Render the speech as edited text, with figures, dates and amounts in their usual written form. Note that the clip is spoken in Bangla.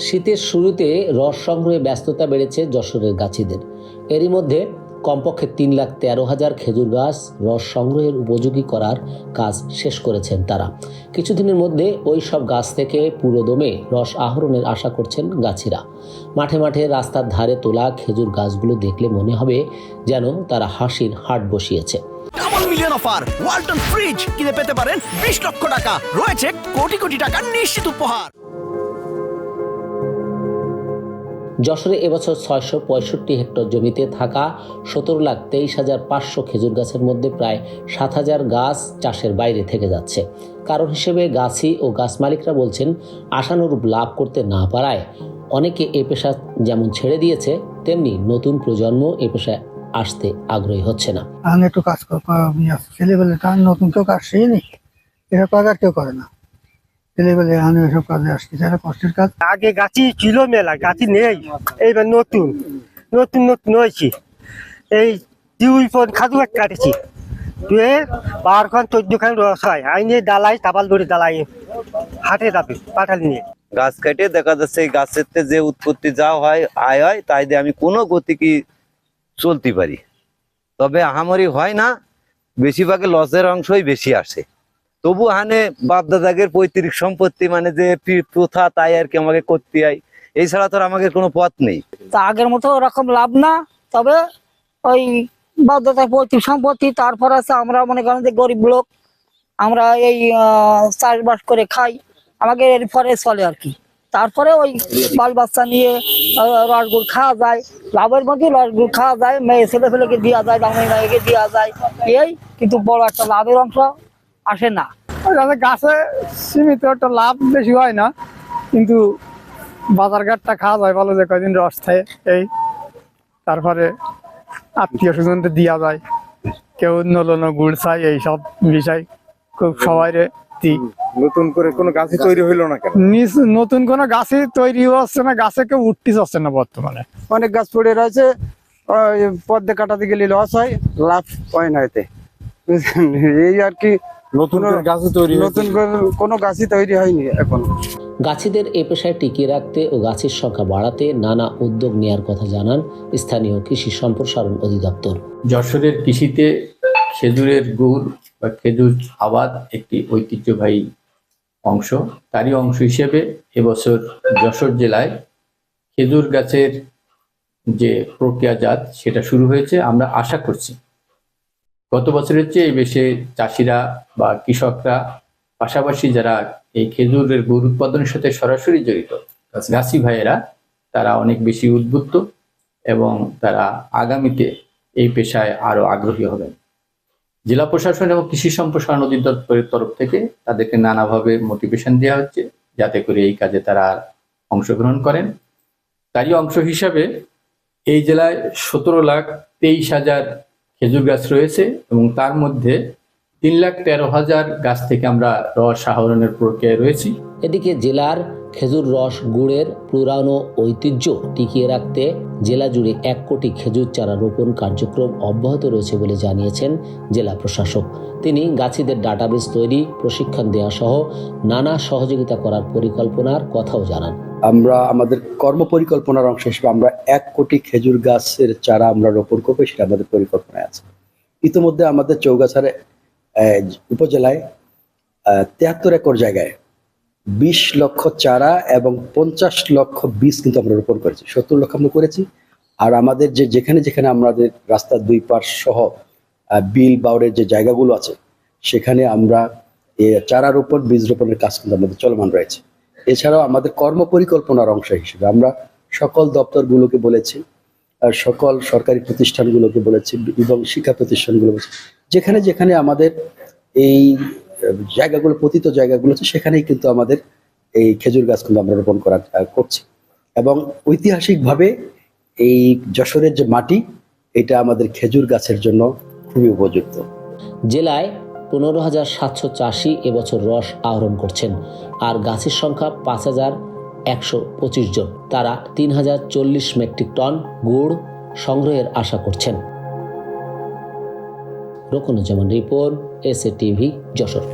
শীতের শুরুতে রস সংগ্রহে ব্যস্ততা বেড়েছে যশোরের গাছিদের। এরই মধ্যে কমপক্ষে 3,13,000 খেজুর গাছ রস সংগ্রহের উপযোগী করার কাজ শেষ করেছেন তারা। কিছুদিনের মধ্যে ওই সব গাছ থেকে পুরোদমে রস আহরণের আশা করছেন গাছিরা। মাঠে মাঠে রাস্তার ধারে তোলা খেজুর গাছগুলো দেখলে মনে হবে যেন তারা হাসির হাট বসিয়েছে। Double million offer Walton fridge কিনে পেতে পারেন 20 লক্ষ টাকা, রয়েছে কোটি কোটি টাকার নিশ্চিত উপহার। যশোরে এবছর 665 হেক্টর জমিতে থাকা 17,23,500 খেজুর গাছের মধ্যে প্রায় 7,000 গাছ চাষের বাইরে থেকে যাচ্ছে। কারণ হিসেবে গাছি ও গাছ মালিকরা বলছেন, আশানুরূপ লাভ করতে না পারায় অনেকে এ পেশা যেমন ছেড়ে দিয়েছে, তেমনি নতুন প্রজন্ম এ পেশায় আসতে আগ্রহী হচ্ছে না। আমি একটু কাজ ছেলেবেলে নতুন কেউ কাজ শিখিনি, এসব কাজ আর কেউ করে না। ছেলেবেলে আমি এসব কাজে আসছি, যারা কষ্টের কাজ। আগে গাছি ছিল মেলা, গাছি নেই, এইবার নতুন নতুন নতুন হয়েছি। এই 2 খাদু কাটেছি, 12খান 14খান রস হয়, আইনে ডালাই তাবাল ধরে ডালাই হাটে যাবে পাঠাল নিয়ে। গাছ কেটে দেখা যাচ্ছে এই গাছের যে উৎপত্তি যা হয় আয় হয়, তাই দিয়ে আমি কোনো গতি কি চলতে পারি। তবে আহামরি হয় না, বেশিরভাগে লসের অংশই বেশি আসে। তবু হানে বাপদাদাগের পৈতৃক সম্পত্তি মানে যে প্রথা, তাই আর কি আমাকে করতে হয়, এছাড়া তো আমাকে কোনো পথ নেই। তা আগের মতো ওরকম লাভ না, তবে ওই বাপদাদার পৈতৃক সম্পত্তি। তারপর আছে আমরা মনে করেন যে গরিব লোক, আমরা এই চাষবাস করে খাই, আমাকে এর পরে চলে আর কি। তারপরে ওই বাল বাচ্চা নিয়ে রসগুল খাওয়া যায়, লাভের মধ্যে রসগুল খাওয়া যায়, মেয়ে ছেলে ফেলেকে দেওয়া যায়, দামি মেয়েকে দেওয়া যায়, এই কিন্তু বড় একটা লাভের অংশ আসে না। গাছে সীমিত একটা লাভ বেশি হয় না, কিন্তু বাজার ঘাটটা খাওয়া যায় ভালো, যে কয়দিন রস খায় এই। তারপরে আত্মীয় স্বজনদের দেওয়া যায়, কেউ নলনো গুড় চাই, এইসব বিষয় খুব সবাই দিই। নতুন করে কোনো গাছই তৈরি হইলো না কেন? নতুন কোনো গাছই তৈরি হচ্ছে না, গাছে কেউ উঠতে যাচ্ছে না বর্তমানে। অনেক গাছ পড়ে রয়েছে, পদ্মে কাটাতে গেলে লস হয়, লাভ হয় না এতে। এই আর কি, নতুন কোনো গাছই তৈরি হয়নি এখন। গাছিদের এ পেশায় টিকিয়ে রাখতে ও গাছের সংখ্যা বাড়াতে নানা উদ্যোগ নেওয়ার কথা জানান স্থানীয় কৃষি সম্প্রসারণ অধিদপ্তর। যশোরের কৃষিতে খেজুরের গুড় বা খেজুর আবাদ একটি ঐতিহ্যবাহী অংশ। তারই অংশ হিসেবে এবছর যশোর জেলায় খেজুর গাছের যে প্রক্রিয়াজাত সেটা শুরু হয়েছে। আমরা আশা করছি গত বছরের চেয়ে বেশি চাষিরা বা কৃষকরা, পাশাপাশি যারা এই খেজুরের গুড় উৎপাদনের সাথে সরাসরি জড়িত গাছি ভাইয়েরা, তারা অনেক বেশি উদ্বুদ্ধ এবং তারা আগামীতে এই পেশায় আরো আগ্রহী হবেন। জেলা প্রশাসন এবং কৃষি সম্প্রসারণ অধিদপ্তরের তরফ থেকে তাদেরকে নানাভাবে মোটিভেশন দেওয়া হচ্ছে, যাতে করে এই কাজে তারা অংশগ্রহণ করেন। তারই অংশ হিসাবে এই জেলায় 17,23,000 খেজুর গাছ রয়েছে এবং তার মধ্যে 3,13,000 গাছ থেকে আমরা রস আহরণের প্রক্রিয়ায় রয়েছি। এদিকে জেলার খেজুর রস গুড়ের পুরানো ঐতিহ্য টিকিয়ে রাখতে জেলা জুড়ে 1 কোটি খেজুর চারা রোপণ কার্যক্রম অব্যাহত রয়েছে বলে জানিয়েছেন জেলা প্রশাসক। তিনি গাছিদের ডাটাবেস তৈরি, প্রশিক্ষণ দেওয়া সহ নানা সহযোগিতা করার পরিকল্পনার কথাও জানান। আমরা আমাদের কর্ম পরিকল্পনার অংশ হিসেবে আমরা 1 কোটি খেজুর গাছের চারা আমরা রোপণ করবো, সেটা আমাদের পরিকল্পনায় আছে। ইতিমধ্যে আমাদের চৌগাছার উপজেলায় 73 একর জায়গায় 20 লক্ষ চারা এবং 50 লক্ষ বীজ কিন্তু আমরা রোপণ করেছি। 70 লক্ষ আমরা করেছি। আর আমাদের যেখানে যেখানে আমাদের রাস্তার 2 পাশ সহ বিল বাউরের যে জায়গাগুলো আছে, সেখানে আমরা চারা রোপণ, বীজ রোপণের কাজ কিন্তু আমাদের চলমান রয়েছে। এছাড়াও আমাদের কর্ম পরিকল্পনার অংশ হিসেবে আমরা সকল দপ্তরগুলোকে বলেছি, সকল সরকারি প্রতিষ্ঠানগুলোকে বলেছি এবং শিক্ষা প্রতিষ্ঠানগুলো বলেছি, যেখানে যেখানে আমাদের এই জায়গাগুলো, পতিত জায়গাগুলো আছে, সেখানেই কিন্তু আমাদের এই খেজুর গাছ কিন্তু আমরা রোপণ করছি। এবং ঐতিহাসিকভাবে এই যশোরের যে মাটি, এটা আমাদের খেজুর গাছের জন্য খুবই উপযুক্ত। জেলায় 15,700 চাষি এবছর রস আহরণ করছেন, আর গাছের সংখ্যা 5,125 জন। তারা 3,040 মেট্রিক টন গুড় সংগ্রহের আশা করছেন। Rokunuzzaman report, SA TV, Jessore.